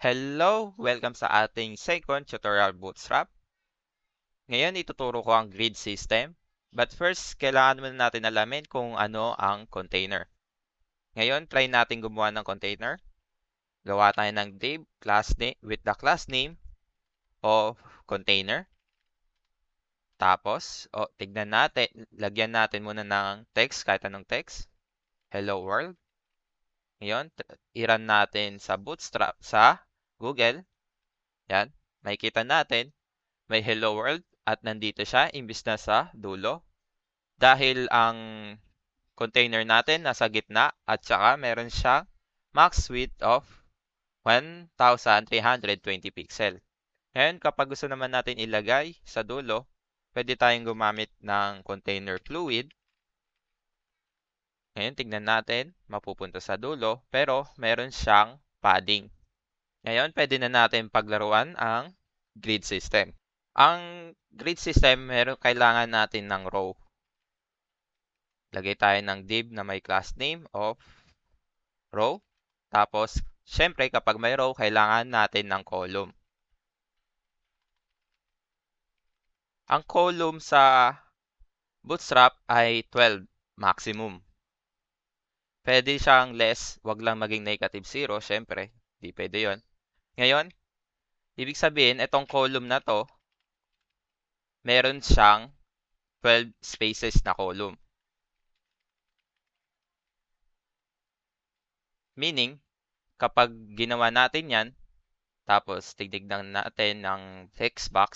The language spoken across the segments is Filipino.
Hello! Welcome sa ating second tutorial Bootstrap. Ngayon, ituturo ko ang grid system. But first, kailangan muna natin alamin kung ano ang container. Ngayon, try natin gumawa ng container. Gawa tayo ng div class name with the class name of container. Tapos, tignan natin, lagyan natin muna ng text, kahit anong text. Hello world. Ngayon, i-run natin sa Bootstrap sa Google. Yan, makikita natin may hello world at nandito siya imbis na sa dulo. Dahil ang container natin nasa gitna at saka meron siyang max width of 1,320 pixel. Ngayon, kapag gusto naman natin ilagay sa dulo, pwede tayong gumamit ng container fluid. Ngayon, tignan natin, mapupunta sa dulo, pero meron siyang padding. Ngayon, pwede na natin paglaruan ang grid system. Ang grid system, kailangan natin ng row. Lagay tayo ng div na may class name of row. Tapos, syempre, kapag may row, kailangan natin ng column. Ang column sa Bootstrap ay 12 maximum. Pwede siyang less, wag lang maging negative 0, syempre. Di pwede yon. Ngayon, ibig sabihin, itong column na to, meron siyang 12 spaces na column. Meaning, kapag ginawa natin yan, tapos tignan natin ng text box,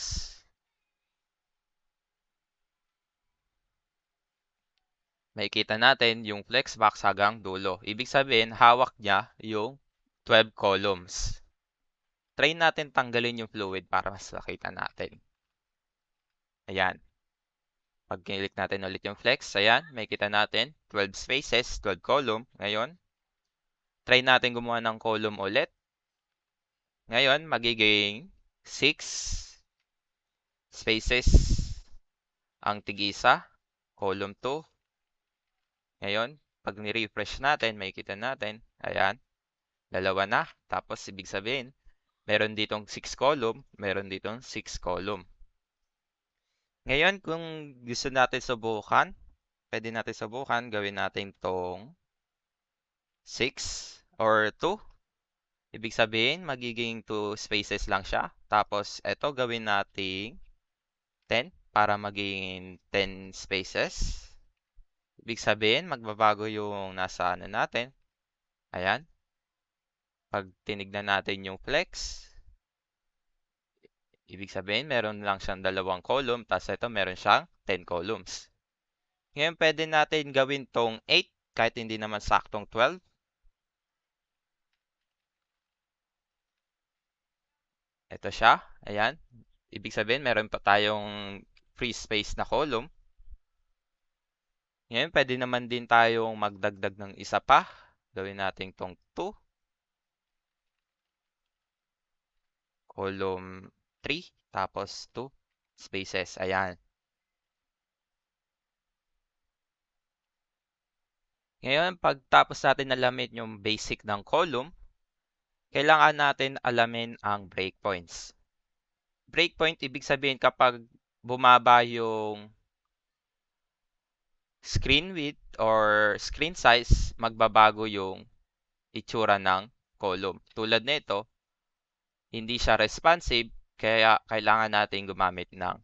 makikita natin yung flex box hanggang dulo. Ibig sabihin, hawak niya yung 12 columns. Try natin tanggalin yung fluid para mas makita natin. Ayan. Pag click natin ulit yung flex, ayan, makikita natin 12 spaces, 12 column. Ngayon, try natin gumawa ng column ulit. Ngayon, magiging 6 spaces ang tig-isa, column 2. Ngayon, pag ni-refresh natin, makikita natin, ayan, dalawa na. Tapos, ibig sabihin, meron ditong 6 column, meron ditong 6 column. Ngayon, kung gusto natin subukan, pwede natin subukan, gawin natin tong 6 or 2. Ibig sabihin, magiging 2 spaces lang siya. Tapos, ito gawin natin 10 para maging 10 spaces. Ibig sabihin, magbabago yung nasa ano natin. Ayan. Pag tinignan natin yung flex, ibig sabihin, meron lang siyang dalawang column, tapos ito meron siyang 10 columns. Ngayon, pwede natin gawin tong 8 kahit hindi naman saktong 12. Ito siya. Ayan. Ibig sabihin, meron pa tayong free space na column. Ngayon, pwede naman din tayong magdagdag ng isa pa. Gawin natin tong 2. Column 3, tapos 2 spaces. Ayan. Ngayon, pagtapos natin alamin yung basic ng column, kailangan natin alamin ang breakpoints. Breakpoint, ibig sabihin kapag bumaba yung screen width or screen size, magbabago yung itsura ng column. Tulad nito, hindi siya responsive, kaya kailangan natin gumamit ng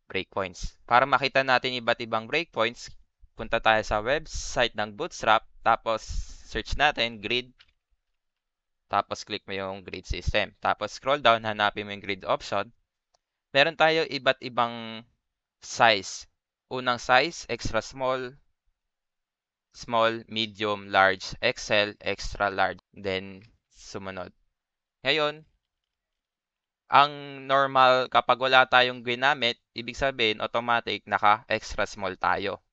breakpoints. Para makita natin iba't ibang breakpoints, punta tayo sa website ng Bootstrap, tapos search natin grid, tapos click mo yung grid system. Tapos scroll down, hanapin mo yung grid option. Meron tayo iba't ibang size. Unang size, extra small, small, medium, large, XL, extra large, then sumunod. Ngayon, ang normal kapag wala tayong ginamit, ibig sabihin automatic naka-extra small tayo.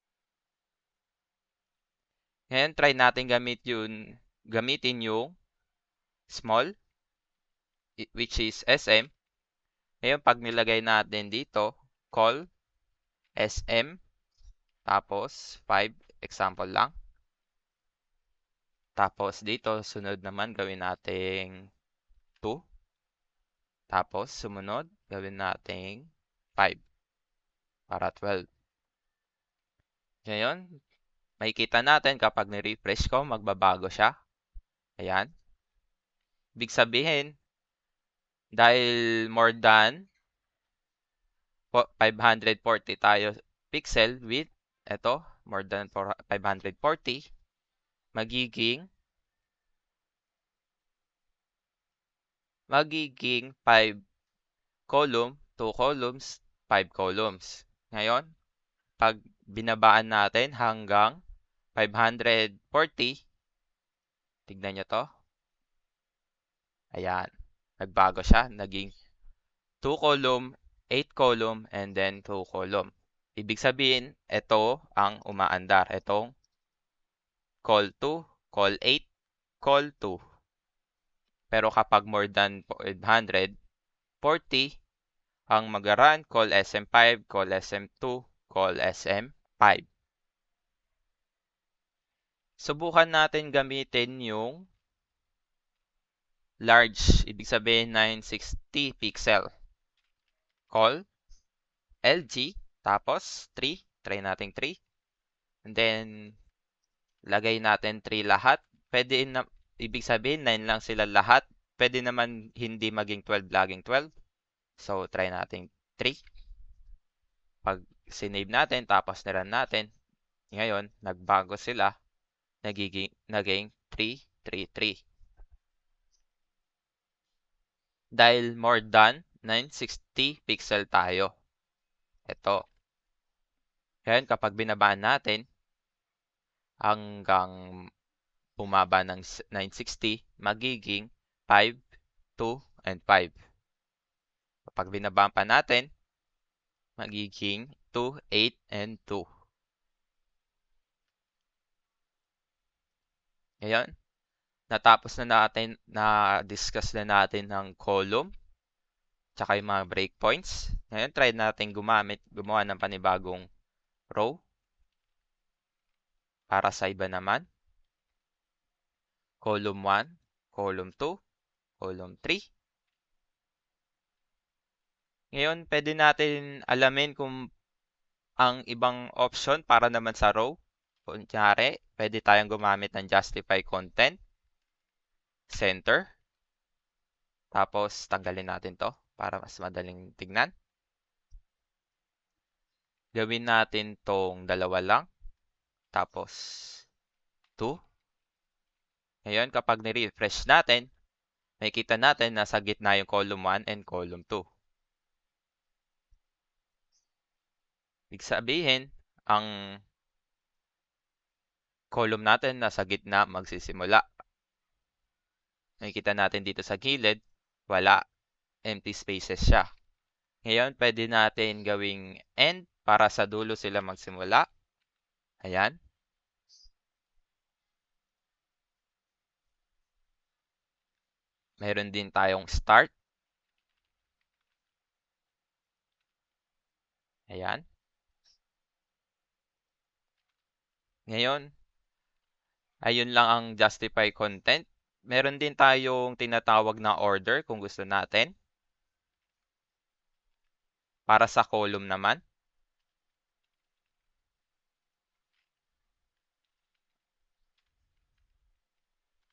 Ngayon, try natin gamitin yung small, which is SM. Ngayon, pag nilagay natin dito, call, SM, tapos 5, example lang. Tapos dito, sunod naman gawin nating 2. Tapos, sumunod, gawin nating 5 para 12. Ngayon, makikita natin kapag ni-refresh ko, magbabago siya. Ayan. Ibig sabihin, dahil more than 540 tayo pixel width, ito, more than 540, magiging 5 column, 2 columns, 5 columns. Ngayon, pag binabaan natin hanggang 540, tignan nyo to. Ayan. Nagbago siya. Naging 2 column, 8 column, and then 2 column. Ibig sabihin, ito ang umaandar. Itong call 2, call 8, call 2. Pero kapag more than 540, ang mag-run, call SM5, call SM2, call SM5. Subukan natin gamitin yung large, ibig sabihin 960 pixel. Call, LG, tapos 3, try natin 3. And then, lagay natin 3 lahat. Pwede na, ibig sabihin 9 lang sila lahat. Pwede naman hindi maging 12 laging 12. So, try natin 3. Pag sinave natin, tapos nirun natin, ngayon, nagbago sila. Naging 3, 3, 3. Dahil more than 960 pixel tayo. Ito. Ngayon, kapag binabaan natin, hanggang bumaba ng 960, magiging 5, 2, and 5. Kapag binabaan pa natin, magiging 2, 8, and 2. Ngayon, natapos na natin, na-discuss na natin ng column, tsaka yung mga breakpoints. Ngayon, try natin gumawa ng panibagong row. Para sa iba naman. Column 1, column 2, column 3. Ngayon, pwede natin alamin kung ang ibang option para naman sa row. Kunyari, pwede tayong gumamit ng justify content, center. Tapos, tanggalin natin to para mas madaling tignan. Gawin natin tong dalawa lang. Tapos, 2. Ngayon, kapag ni-refresh natin, makikita natin na sa gitna yung column 1 and column 2. Ibig sabihin, ang column natin nasa gitna magsisimula. Makikita natin dito sa gilid, wala. Empty spaces siya. Ngayon, pwede natin gawing end para sa dulo sila magsimula. Ayan. Meron din tayong start. Ayan. Ngayon, ayun lang ang justify content. Meron din tayong tinatawag na order kung gusto natin. Para sa column naman.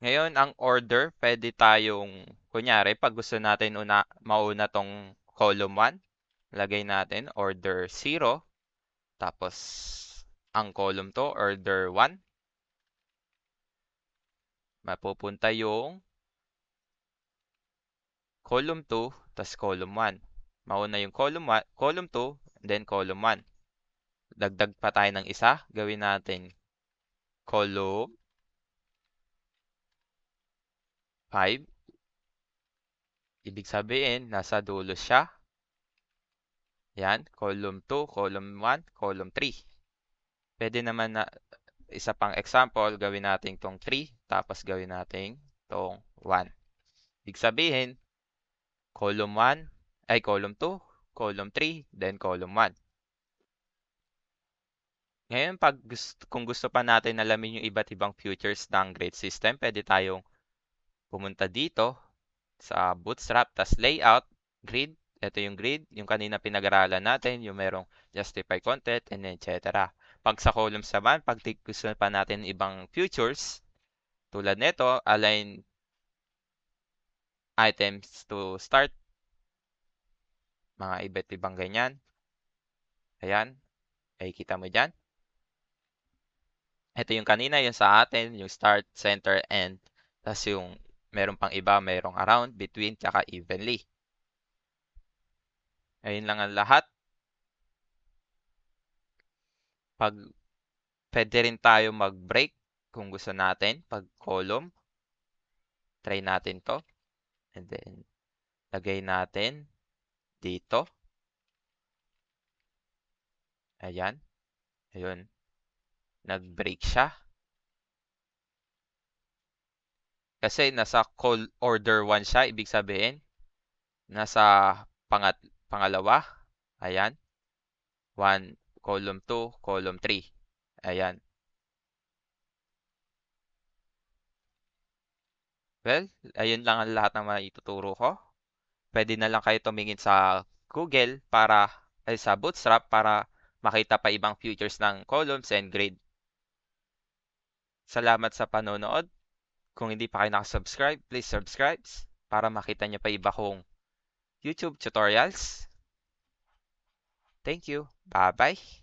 Ngayon, ang order, pwede tayong, kunyari, pag gusto natin mauna tong column 1, lagay natin order 0. Tapos, ang column to, order 1. Mapupunta yung column 2, tas column 1. Mauna yung column 1, column 2, then column 1. Dagdag pa tayo ng isa. Gawin natin column 5. Ibig sabihin, nasa dulo siya. Yan, column 2, column 1, column 3. Pwede naman na isa pang example, gawin natin tong 3, tapos gawin natin tong 1. Ibig sabihin, column 1, ay column 2, column 3, then column 1. Ngayon, kung gusto pa natin alamin yung iba't ibang features ng grade system, pwede tayong pumunta dito, sa Bootstrap. Tas layout, grid. Ito yung grid, yung kanina pinag-aralan natin, yung merong justify content, and etc. Pag sa columns naman, pag gusto pa natin ibang features, tulad nito, align items to start, mga iba't ibang ganyan. Ayan, ay kita mo dyan. Ito yung kanina, yung sa atin, yung start, center, end. Tapos yung meron pang iba, merong around, between, tsaka evenly. Ayun lang ang lahat. Pag pwede rin tayo mag-break kung gusto natin, pag column, try natin to. And then, lagay natin dito. Ayan. Ayun. Nag-break siya. Kasi nasa call order 1 siya, ibig sabihin, nasa pangalawa. Ayan. 1, column 2, column 3. Ayan. Well, ayun lang ang lahat ng maituturo ko. Pwede na lang kayo tumingin sa Google ay sa Bootstrap para makita pa ibang features ng columns and grid. Salamat sa panonood. Kung hindi pa kayo nakasubscribe, please subscribe para makita nyo pa iba kong YouTube tutorials. Thank you. Bye-bye.